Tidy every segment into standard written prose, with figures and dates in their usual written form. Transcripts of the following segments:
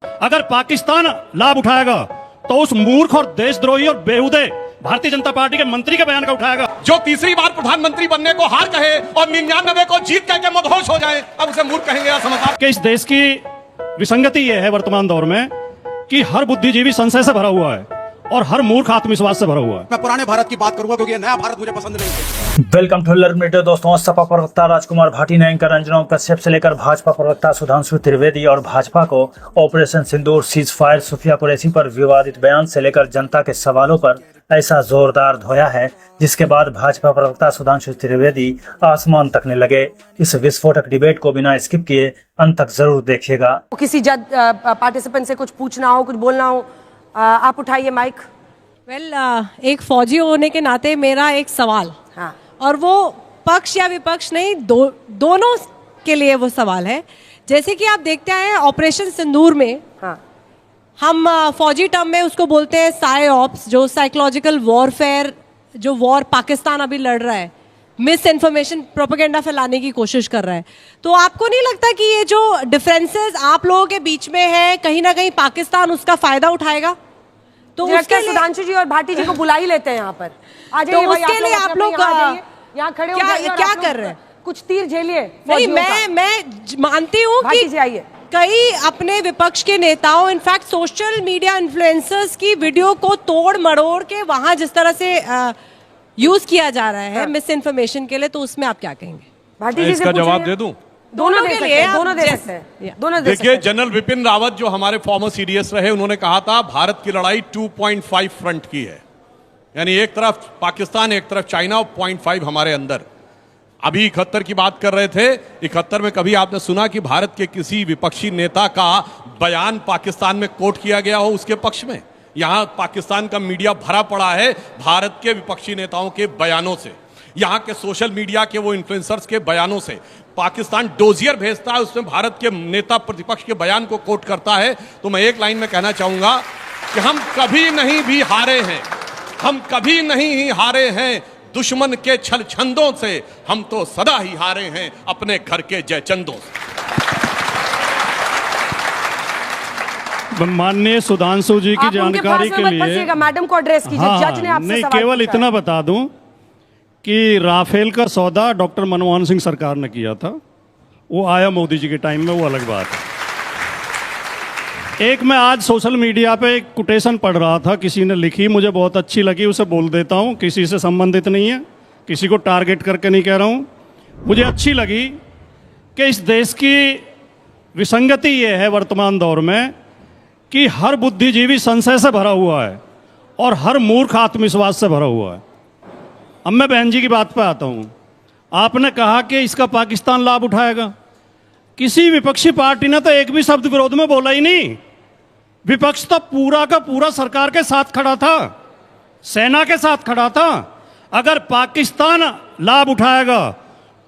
अगर पाकिस्तान लाभ उठाएगा तो उस मूर्ख और देशद्रोही और बेहुदे भारतीय जनता पार्टी के मंत्री के बयान का उठाएगा। जो तीसरी बार प्रधानमंत्री बनने को हार कहे और 99 को जीत कह के मदहोश हो जाए, अब उसे मूर्ख कहेंगे या समझदार। कि इस देश की विसंगति यह है वर्तमान दौर में कि हर बुद्धिजीवी संशय से भरा हुआ है और हर मूर्ख आत्मविश्वास से भरा हुआ है। मैं पुराने भारत की बात करूंगा क्योंकि नया भारत मुझे पसंद नहीं है। वेलकम टू अलर्ट मीडिया दोस्तों। सपा प्रवक्ता राजकुमार भाटी ने एंकर अंजना कश्यप से लेकर भाजपा प्रवक्ता सुधांशु त्रिवेदी और भाजपा को ऑपरेशन सिंदूर, सीज फायर, सुफिया कुरैशी पर विवादित बयान से लेकर जनता के सवालों पर ऐसा जोरदार धोया है जिसके बाद भाजपा प्रवक्ता सुधांशु त्रिवेदी आसमान तकने लगे। इस विस्फोटक डिबेट को बिना स्किप किए अंत तक जरूर देखिएगा। किसी जज पार्टिसिपेंट से कुछ पूछना हो, कुछ बोलना हो, आप उठाइए माइक। एक फौजी होने के नाते मेरा एक सवाल, हाँ। और वो पक्ष या विपक्ष नहीं, दोनों के लिए वो सवाल है। जैसे कि आप देखते हैं ऑपरेशन सिंदूर में, हाँ। हम फौजी टर्म में उसको बोलते हैं साइऑप्स, जो साइकोलॉजिकल वॉरफेयर, जो वॉर पाकिस्तान अभी लड़ रहा है, मिस इन्फॉर्मेशन, प्रोपेगेंडा फैलाने की कोशिश कर रहा है। तो आपको नहीं लगता कि ये जो डिफरेंसेस आप लोगों के बीच में है, कहीं ना कहीं पाकिस्तान उसका फायदा उठाएगा? तो उसके लिए सुधांशु जी और भाटी जी को बुला ही लेते हैं यहाँ पर। आ जाइए तो भाई, उसके लिए आप लोग यहाँ खड़े हो क्या कर रहे हैं? कुछ तीर झेलिए। नहीं, मैं मानती हूँ कि आइए, कई अपने विपक्ष के नेताओं, इनफैक्ट सोशल मीडिया इन्फ्लुएंसर्स की वीडियो को तोड़ मरोड़ के वहां जिस तरह से यूज किया जा रहा है मिस इन्फॉर्मेशन के लिए, तो उसमें आप क्या कहेंगे? भाटी जी इसका जवाब दे दूं? दोनों के लिए दोनों दे सकते हैं, दोनों दे सकते देखिए, हैं। जनरल विपिन रावत जो हमारे फॉर्मर सीडीएस रहे, उन्होंने कहा था भारत की लड़ाई 2.5 फ्रंट की है, यानी एक तरफ पाकिस्तान, एक तरफ चाइना और 0.5 हमारे अंदर। अभी 71 की बात कर रहे थे। 71 में कभी आपने सुना कि भारत के किसी विपक्षी नेता का बयान पाकिस्तान में कोट किया गया हो उसके पक्ष में? यहां पाकिस्तान का मीडिया भरा पड़ा है भारत के विपक्षी नेताओं के बयानों से, यहां के सोशल मीडिया के वो इन्फ्लुएंसर्स के बयानों से। पाकिस्तान डोजियर भेजता है, उसमें भारत के नेता प्रतिपक्ष के बयान को कोट करता है। तो मैं एक लाइन में कहना चाहूंगा कि हम कभी नहीं भी हारे हैं, हम कभी नहीं ही हारे हैं दुश्मन के छल छंदों से, हम तो सदा ही हारे हैं अपने घर के जयचंदों से। माननीय सुधांशु जी की जानकारी के लिए मैडम को एड्रेस कीजिए। जज ने आपसे नहीं, सवाल केवल पूछा इतना बता दूं कि राफेल का सौदा डॉक्टर मनमोहन सिंह सरकार ने किया था, वो आया मोदी जी के टाइम में, वो अलग बात है। एक मैं आज सोशल मीडिया पे एक कोटेशन पढ़ रहा था, किसी ने लिखी, मुझे बहुत अच्छी लगी, उसे बोल देता हूं। किसी से संबंधित नहीं है, किसी को टारगेट करके नहीं कह रहा हूं, मुझे अच्छी लगी कि इस देश की विसंगति ये है वर्तमान दौर में कि हर बुद्धिजीवी संशय से भरा हुआ है और हर मूर्ख आत्मविश्वास से भरा हुआ है। अब मैं बहन जी की बात पे आता हूं। आपने कहा कि इसका पाकिस्तान लाभ उठाएगा। किसी विपक्षी पार्टी ने तो एक भी शब्द विरोध में बोला ही नहीं। विपक्ष तो पूरा का पूरा सरकार के साथ खड़ा था, सेना के साथ खड़ा था। अगर पाकिस्तान लाभ उठाएगा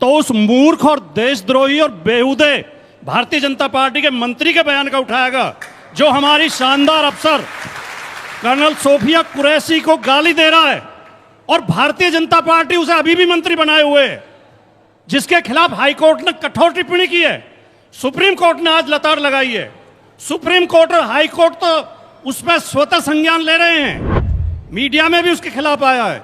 तो उस मूर्ख और देशद्रोही और बेहुदे भारतीय जनता पार्टी के मंत्री के बयान का उठाएगा, जो हमारी शानदार अफसर कर्नल सोफिया कुरैशी को गाली दे रहा है और भारतीय जनता पार्टी उसे अभी भी मंत्री बनाए हुए है, जिसके खिलाफ हाईकोर्ट ने कठोर टिप्पणी की है। सुप्रीम कोर्ट ने आज लताड़ लगाई है। सुप्रीम कोर्ट और हाई कोर्ट तो उस पर स्वतः संज्ञान ले रहे हैं। मीडिया में भी उसके खिलाफ आया है,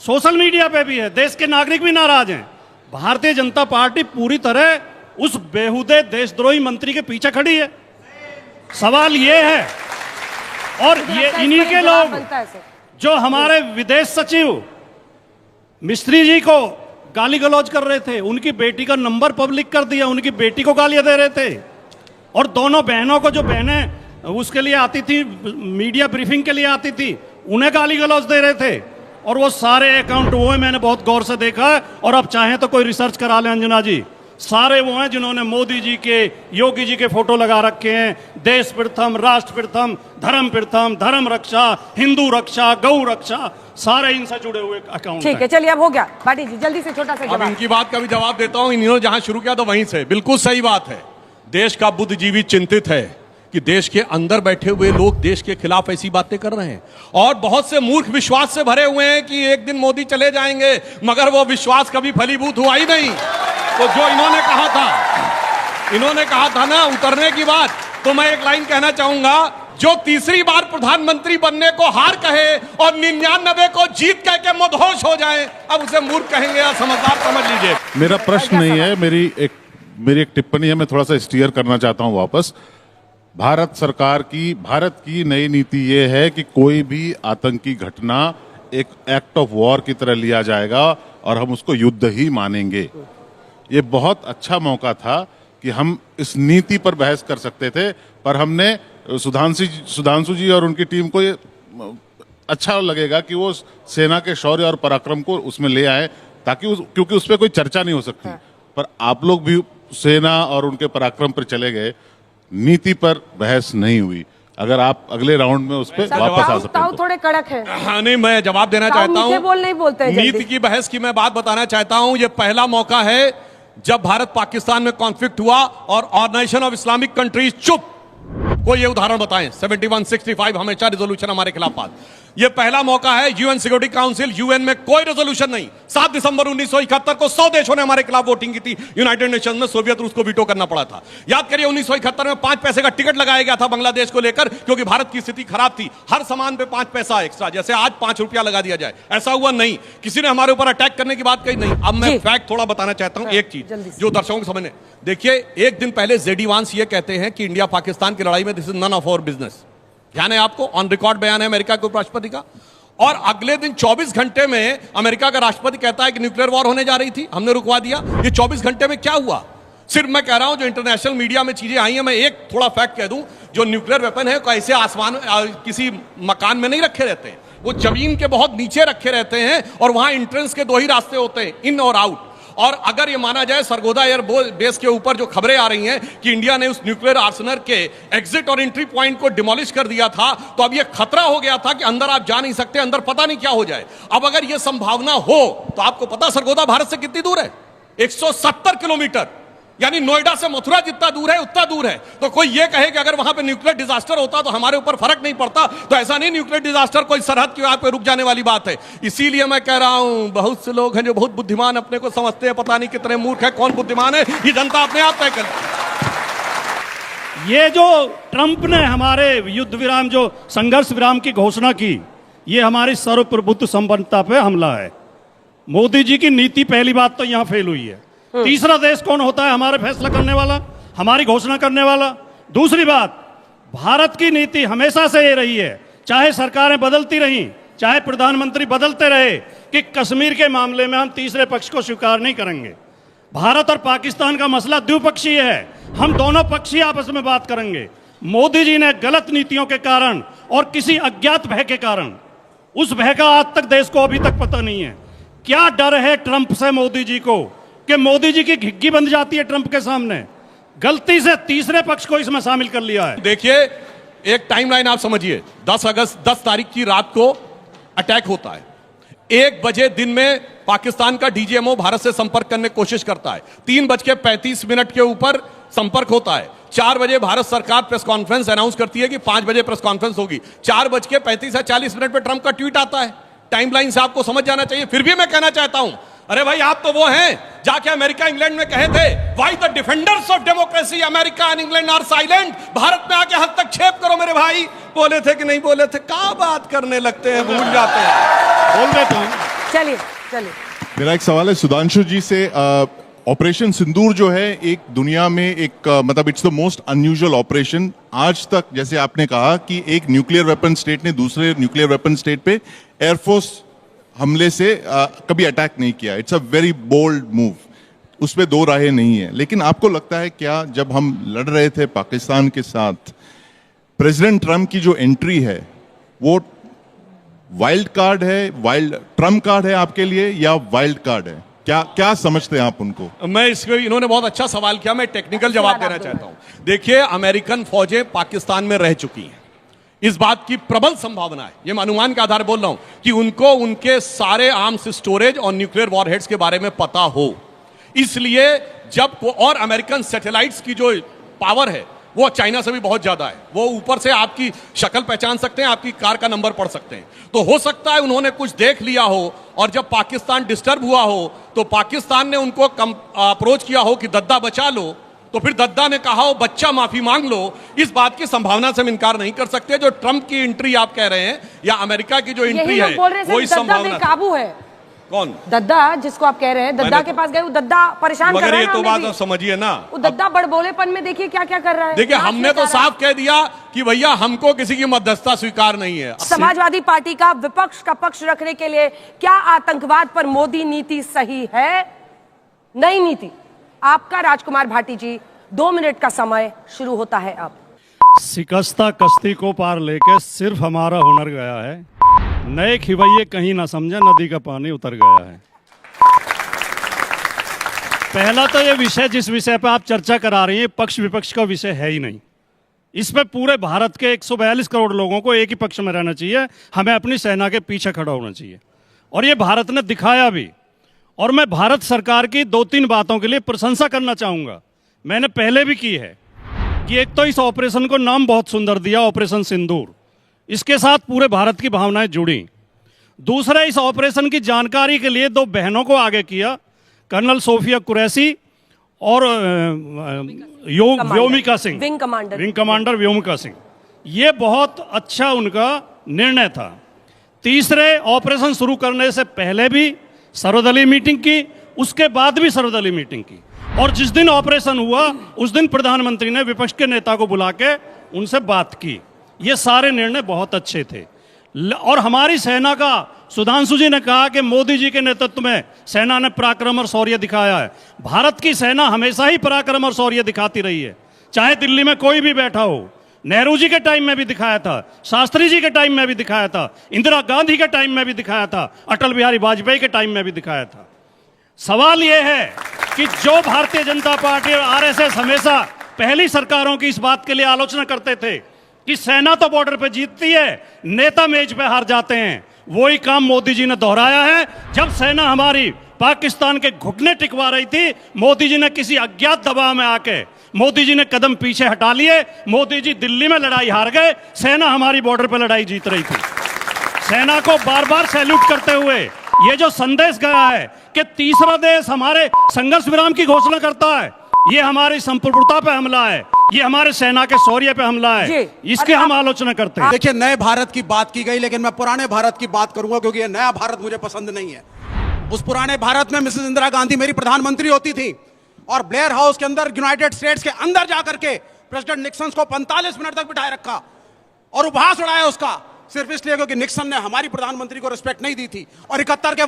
सोशल मीडिया पे भी है, देश के नागरिक भी नाराज हैं। भारतीय जनता पार्टी पूरी तरह उस बेहुदे देशद्रोही मंत्री के पीछे खड़ी है। सवाल ये है, और ये इन्हीं के लोग जो हमारे विदेश सचिव मिस्त्री जी को गाली गलौज कर रहे थे, उनकी बेटी का नंबर पब्लिक कर दिया, उनकी बेटी को गालियां दे रहे थे, और दोनों बहनों को, जो बहनें उसके लिए आती थी, मीडिया ब्रीफिंग के लिए आती थी, उन्हें गाली गलौज दे रहे थे। और वो सारे अकाउंट वो है, मैंने बहुत गौर से देखा है, और अब चाहें तो कोई रिसर्च करा लें अंजना जी, सारे वो हैं जिन्होंने मोदी जी के, योगी जी के फोटो लगा रखे हैं। देश प्रथम, राष्ट्र प्रथम, धर्म रक्षा, हिंदू रक्षा, गौ रक्षा, सारे इनसे जुड़े हुए अकाउंट। ठीक है, चलिए अब हो गया। भाटी जी जल्दी से छोटा सा जवाब। अब इनकी बात का भी जवाब देता हूं। इन्होंने जहां शुरू किया तो वहीं से, बिल्कुल सही बात है। देश का बुद्धिजीवी चिंतित है कि देश के अंदर बैठे हुए लोग देश के खिलाफ ऐसी बातें कर रहे हैं, और बहुत से मूर्ख विश्वास से भरे हुए हैं कि एक दिन मोदी चले जाएंगे, मगर वो विश्वास कभी फलीभूत हुआ ही नहीं। तो जो इन्होंने कहा था ना उतरने की बात, तो मैं एक लाइन कहना चाहूंगा, जो तीसरी बार प्रधानमंत्री बनने को हार कहे और 99 को जीत कह के मदहोश हो जाए, अब उसे मूर्ख कहेंगे या समझदार समझ लीजिए। मेरा प्रश्न नहीं है, मेरी एक टिप्पणी है। मैं थोड़ा सा स्टीयर करना चाहता हूं वापस। भारत की नई नीति ये है कि कोई भी आतंकी घटना एक एक्ट ऑफ वॉर की तरह लिया जाएगा और हम उसको युद्ध ही मानेंगे। ये बहुत अच्छा मौका था कि हम इस नीति पर बहस कर सकते थे, पर हमने सुधांशु जी और उनकी टीम को ये अच्छा लगेगा कि वो सेना के शौर्य और पराक्रम को उसमें ले आए, ताकि क्योंकि उस पर कोई चर्चा नहीं हो सकती। पर आप लोग भी सेना और उनके पराक्रम पर चले गए, नीति पर बहस नहीं हुई। अगर आप अगले राउंड में उस पर वापस आ सकते हैं। थोड़े कड़क है। हाँ, नहीं, मैं जवाब देना चाहता हूँ। नहीं बोलते हैं नीति की बहस की मैं बात बताना चाहता हूँ। ये पहला मौका है जब भारत पाकिस्तान में कॉन्फ्लिक्ट हुआ और ऑर्गेनाइजेशन ऑफ इस्लामिक कंट्रीज चुप। कोई ये उदाहरण बताएं। 7165 हमेशा रिजोल्यूशन हमारे खिलाफ पास। ये पहला मौका है। यूएन सिक्योरिटी काउंसिल, यूएन में कोई रेजोल्यूशन नहीं। 7 दिसंबर 1971 को 100 देशों ने हमारे खिलाफ वोटिंग की थी यूनाइटेड नेशंस में। सोवियत रूस को वीटो करना पड़ा था। याद करिए 1971 में 5 पैसे का टिकट लगाया गया था बांग्लादेश को लेकर, क्योंकि भारत की स्थिति खराब थी। हर सामान पे 5 पैसा एक्स्ट्रा, जैसे आज 5 रुपया लगा दिया जाए। ऐसा हुआ नहीं, किसी ने हमारे ऊपर अटैक करने की बात कही नहीं। अब मैं फैक्ट थोड़ा बताना चाहता हूं, एक चीज जो दर्शकों को समझने। देखिए, एक दिन पहले जेडी वांस ये कहते हैं कि इंडिया पाकिस्तान की लड़ाई में this is none of our business. ध्यान है आपको, ऑन रिकॉर्ड बयान है अमेरिका के उपराष्ट्रपति का। और अगले दिन 24 घंटे में अमेरिका का राष्ट्रपति कहता है कि न्यूक्लियर वॉर होने जा रही थी, हमने रुकवा दिया। ये 24 घंटे में क्या हुआ? सिर्फ मैं कह रहा हूं जो इंटरनेशनल मीडिया में चीजें आई हैं, मैं एक थोड़ा फैक्ट कह दूं। जो न्यूक्लियर वेपन है कैसे आसमान किसी मकान में नहीं रखे रहते हैं, वो जमीन के बहुत नीचे रखे रहते हैं और वहां एंट्रेंस के 2 ही रास्ते होते हैं, इन और आउट। और अगर ये माना जाए सरगोदा एयर बेस के ऊपर जो खबरें आ रही हैं कि इंडिया ने उस न्यूक्लियर आर्सेनल के एग्जिट और एंट्री पॉइंट को डिमोलिश कर दिया था, तो अब ये खतरा हो गया था कि अंदर आप जा नहीं सकते, अंदर पता नहीं क्या हो जाए। अब अगर ये संभावना हो तो आपको पता सरगोदा भारत से कितनी दूर है? 170 किलोमीटर, यानी नोएडा से मथुरा जितना दूर है उतना दूर है। तो कोई ये कहे कि अगर वहां पे न्यूक्लियर डिजास्टर होता तो हमारे ऊपर फर्क नहीं पड़ता, तो ऐसा नहीं। न्यूक्लियर डिजास्टर कोई सरहद के वहां पे रुक जाने वाली बात है। इसीलिए मैं कह रहा हूं, बहुत से लोग हैं जो बहुत बुद्धिमान अपने को समझते हैं, पता नहीं कितने मूर्ख है। कौन बुद्धिमान है ये जनता अपने आप तय करे। ये जो ट्रंप ने हमारे युद्ध विराम, जो संघर्ष विराम की घोषणा की, ये हमारी सर्वप्रभुत्व संपन्नता पे हमला है। मोदी जी की नीति, पहली बात तो यहां फेल हुई है। तीसरा देश कौन होता है हमारे फैसला करने वाला, हमारी घोषणा करने वाला? दूसरी बात, भारत की नीति हमेशा से ये रही है, चाहे सरकारें बदलती रहीं, चाहे प्रधानमंत्री बदलते रहे, कि कश्मीर के मामले में हम तीसरे पक्ष को स्वीकार नहीं करेंगे। भारत और पाकिस्तान का मसला द्विपक्षीय है, हम दोनों पक्षीय आपस में बात करेंगे। मोदी जी ने गलत नीतियों के कारण और किसी अज्ञात भय के कारण, उस भय का आज तक देश को अभी तक पता नहीं है। क्या डर है ट्रंप से मोदी जी को कि मोदी जी की घिग्गी बन जाती है ट्रंप के सामने? गलती से तीसरे पक्ष को इसमें शामिल कर लिया है। देखिए, एक टाइमलाइन आप समझिए। 10 तारीख की रात को अटैक होता है। 1 बजे दिन में पाकिस्तान का डीजीएमओ भारत से संपर्क करने की कोशिश करता है। 3:35 के ऊपर संपर्क होता है। 4 बजे भारत सरकार प्रेस कॉन्फ्रेंस अनाउंस करती है कि 5 बजे प्रेस कॉन्फ्रेंस होगी। 4:35 या 40 मिनट पे ट्रंप का ट्वीट आता है। टाइमलाइन से आपको समझ जाना चाहिए। फिर भी मैं कहना चाहता हूं, अरे भाई, आप तो वो हैं जाके अमेरिका इंग्लैंड में कहे थे, why the defenders of democracy America and England are silent. Bharat में आके हस्तक्षेप करो मेरे भाई। बोले थे कि नहीं बोले थे? क्या बात करने लगते हैं, भूल जाते हैं। बोल देता हूं। चलिए। मेरा एक सवाल है सुधांशु जी से। ऑपरेशन सिंदूर जो है एक दुनिया में एक मतलब it's the most unusual operation. आज तक जैसे आपने कहा कि एक न्यूक्लियर वेपन स्टेट ने दूसरे न्यूक्लियर वेपन स्टेट पे एयरफोर्स हमले से कभी अटैक नहीं किया। It's a very bold move, उस पर 2 राहें नहीं है। लेकिन आपको लगता है क्या, जब हम लड़ रहे थे पाकिस्तान के साथ, प्रेसिडेंट ट्रंप की जो एंट्री है वो वाइल्ड कार्ड है, वाइल्ड ट्रम्प कार्ड है आपके लिए, या वाइल्ड कार्ड है? क्या समझते हैं आप उनको? मैं इसको, इन्होंने बहुत अच्छा सवाल किया, मैं टेक्निकल जवाब देना चाहता हूं। देखिए, अमेरिकन फौजें पाकिस्तान में रह चुकी हैं। इस बात की प्रबल संभावना है, ये मैं अनुमान के आधार बोल रहा हूं, कि उनको उनके सारे आर्म्स स्टोरेज और न्यूक्लियर वॉरहेड्स के बारे में पता हो। इसलिए जब और अमेरिकन सैटेलाइट्स की जो पावर है वो चाइना से भी बहुत ज्यादा है। वो ऊपर से आपकी शक्ल पहचान सकते हैं, आपकी कार का नंबर पढ़ सकते हैं। तो हो सकता है उन्होंने कुछ देख लिया हो और जब पाकिस्तान डिस्टर्ब हुआ हो तो पाकिस्तान ने उनको अप्रोच किया हो कि दद्दा बचा लो, तो फिर दद्दा ने कहा हो बच्चा माफी मांग लो, इस बात की संभावना से हम इनकार नहीं कर सकते। जो ट्रंप की एंट्री आप कह रहे हैं या अमेरिका की जो एंट्री है वो इस संभावना काबू है। कौन दद्दा जिसको आप कह रहे हैं, दद्दा के पास गए, वो दद्दा परेशान कर मगर रहा है ये ना, तो हमें बात भी। आप समझिए ना, वो दद्दा बड़बोलेपन में देखिए क्या क्या कर रहा है। देखिए नाच हमने तो नचा रहा है। साफ कह दिया कि भैया हमको किसी की मध्यस्थता स्वीकार नहीं है। समाजवादी पार्टी का विपक्ष का पक्ष रखने के लिए क्या आतंकवाद पर मोदी नीति सही है? नई नीति आपका राजकुमार भाटी जी, 2 मिनट का समय शुरू होता है अब। शिकस्ता कश्ती को पार लेके सिर्फ हमारा हुनर गया है, नए खिवैये कहीं ना समझे नदी का पानी उतर गया है। पहला तो ये विषय जिस विषय पे आप चर्चा करा रही हैं पक्ष विपक्ष का विषय है ही नहीं। इस पे पूरे भारत के 142 करोड़ लोगों को एक ही पक्ष में रहना चाहिए, हमें अपनी सेना के पीछे खड़ा होना चाहिए और ये भारत ने दिखाया भी। और मैं भारत सरकार की 2-3 बातों के लिए प्रशंसा करना चाहूंगा, मैंने पहले भी की है कि एक तो इस ऑपरेशन को नाम बहुत सुंदर दिया, ऑपरेशन सिंदूर, इसके साथ पूरे भारत की भावनाएं जुड़ी। दूसरा, इस ऑपरेशन की जानकारी के लिए 2 बहनों को आगे किया, कर्नल सोफिया कुरैशी और व्योमिका सिंह, विंग कमांडर व्योमिका सिंह। ये बहुत अच्छा उनका निर्णय था। तीसरे, ऑपरेशन शुरू करने से पहले भी सर्वदलीय मीटिंग की, उसके बाद भी सर्वदलीय मीटिंग की, और जिस दिन ऑपरेशन हुआ उस दिन प्रधानमंत्री ने विपक्ष के नेता को बुला के उनसे बात की। ये सारे निर्णय बहुत अच्छे थे। और हमारी सेना का, सुधांशु जी ने कहा कि मोदी जी के नेतृत्व में सेना ने पराक्रम और शौर्य दिखाया है। भारत की सेना हमेशा ही पराक्रम और शौर्य दिखाती रही है, चाहे दिल्ली में कोई भी बैठा हो। नेहरू जी के टाइम में भी दिखाया था, शास्त्री जी के टाइम में भी दिखाया था, इंदिरा गांधी के टाइम में भी दिखाया था, अटल बिहारी वाजपेयी के टाइम में भी दिखाया था। सवाल यह है कि जो भारतीय जनता पार्टी और आरएसएस हमेशा पहली सरकारों की इस बात के लिए आलोचना करते थे कि सेना तो बॉर्डर पे जीतती है, नेता मेज पे हार जाते हैं, वही काम मोदी जी ने दोहराया है। जब सेना हमारी पाकिस्तान के घुटने टिकवा रही थी, मोदी जी ने किसी अज्ञात दबाव में आके मोदी जी ने कदम पीछे हटा लिए। मोदी जी दिल्ली में लड़ाई हार गए, सेना हमारी बॉर्डर पे लड़ाई जीत रही थी। सेना को बार बार सैल्यूट करते हुए ये जो संदेश गया है कि तीसरा देश हमारे संघर्ष विराम की घोषणा करता है, ये हमारी संप्रभुता पे हमला है, ये हमारे सेना के शौर्य पे हमला है, इसके हम आलोचना करते हैं। देखिए, नए भारत की बात की गई, लेकिन मैं पुराने भारत की बात करूंगा क्योंकि ये नया भारत मुझे पसंद नहीं है। उस पुराने भारत में मिसेस इंदिरा गांधी मेरी प्रधानमंत्री होती थी और ब्लेयर हाउस के अंदर, यूनाइटेड स्टेट्स के अंदर जाकर के प्रेसिडेंट निक्सन को 45 मिनट तक बिठाए रखा और उपहास उड़ाया उसका, सिर्फ इसलिए क्योंकि निक्सन ने हमारी प्रधानमंत्री को रिस्पेक्ट नहीं दी थी। और 71 के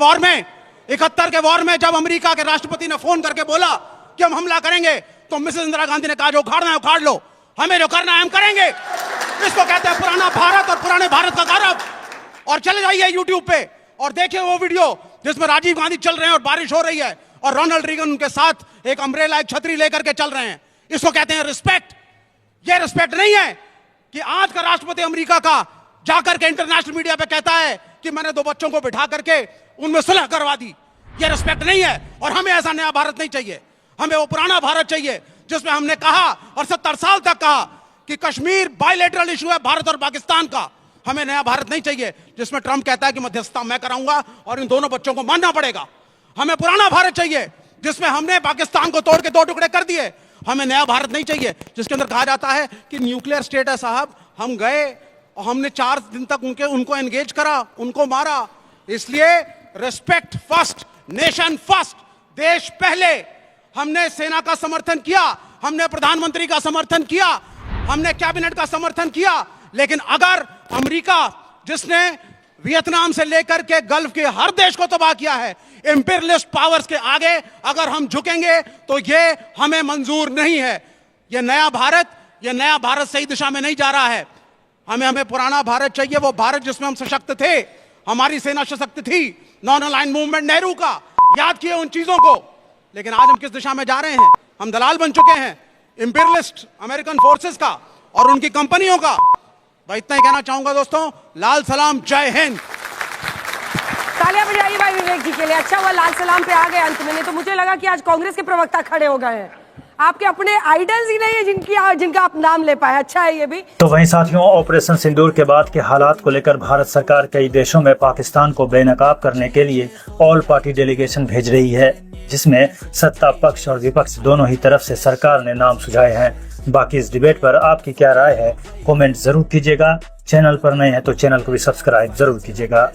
वॉर में जब अमेरिका के राष्ट्रपति ने फोन करके बोला कि हम हमला करेंगे, तो मिसेस इंदिरा गांधी ने कहा जो उखाड़ना है उखाड़ लो, हमें जो करना है हम करेंगे। इसको कहते हैं पुराना भारत और पुराने भारत का गौरव। और चले जाइए यूट्यूब पे और देखिए वो वीडियो जिसमें राजीव गांधी चल रहे हैं और बारिश हो रही है और रोनाल्ड रीगन उनके साथ एक अम्ब्रेला, एक छतरी लेकर के चल रहे हैं। इसको कहते हैं रिस्पेक्ट। ये रिस्पेक्ट नहीं है कि आज का राष्ट्रपति अमेरिका का जाकर के इंटरनेशनल मीडिया पे कहता है कि मैंने 2 बच्चों को बिठा करके उनमें सुलह करवा दी। ये रिस्पेक्ट नहीं है। और हमें ऐसा नया भारत नहीं चाहिए, हमें वो पुराना भारत चाहिए जिसमें हमने कहा और 70 साल तक कहा कि कश्मीर बायलैटरल इशू है भारत और पाकिस्तान का। हमें नया भारत नहीं चाहिए जिसमें ट्रंप कहता है कि मध्यस्थता मैं कराऊंगा और इन दोनों बच्चों को मानना पड़ेगा। हमें पुराना भारत चाहिए जिसमें हमने पाकिस्तान को तोड़ के 2 टुकड़े कर दिए। हमें नया भारत नहीं चाहिए जिसके अंदर कहा जाता है कि न्यूक्लियर स्टेट है साहब, हम गए और हमने 4 दिन तक उनको एंगेज करा, उनको मारा। इसलिए रिस्पेक्ट फर्स्ट, नेशन फर्स्ट, देश पहले। हमने सेना का समर्थन किया, हमने प्रधानमंत्री का समर्थन किया, हमने कैबिनेट का समर्थन किया, लेकिन अगर अमेरिका जिसने वियतनाम से लेकर के गल्फ के हर देश को तबाह किया है, इंपीरियलिस्ट पावर्स के आगे अगर हम झुकेंगे तो ये हमें मंजूर नहीं है। ये नया भारत सही दिशा में नहीं जा रहा है। हमें पुराना भारत चाहिए, वो भारत जिसमें हम सशक्त थे, हमारी सेना सशक्त थी, नॉन अलाइन मूवमेंट नेहरू का, याद किए उन चीजों को। लेकिन आज हम किस दिशा में जा रहे हैं? हम दलाल बन चुके हैं इंपीरियलिस्ट अमेरिकन फोर्सेस का और उनकी कंपनियों का। भाई इतना ही कहना चाहूंगा दोस्तों, लाल सलाम, जय हिंद। तालियां बजाइए भाई विवेक जी के लिए। अच्छा हुआ लाल सलाम पे आ गए अंत में, नहीं तो मुझे लगा कि आज कांग्रेस के प्रवक्ता खड़े हो गए हैं। आपके अपने आइडल्स ही नहीं है जिनका आप नाम ले पाए। अच्छा है ये भी। तो वहीं साथियों, ऑपरेशन सिंदूर के बाद के हालात को लेकर भारत सरकार कई देशों में पाकिस्तान को बेनकाब करने के लिए ऑल पार्टी डेलीगेशन भेज रही है, जिसमें सत्ता पक्ष और विपक्ष दोनों ही तरफ से सरकार ने नाम सुझाए हैं। बाकी इस डिबेट पर आपकी क्या राय है, कमेंट जरूर कीजिएगा। चैनल पर नए हैं तो चैनल को भी सब्सक्राइब जरूर कीजिएगा।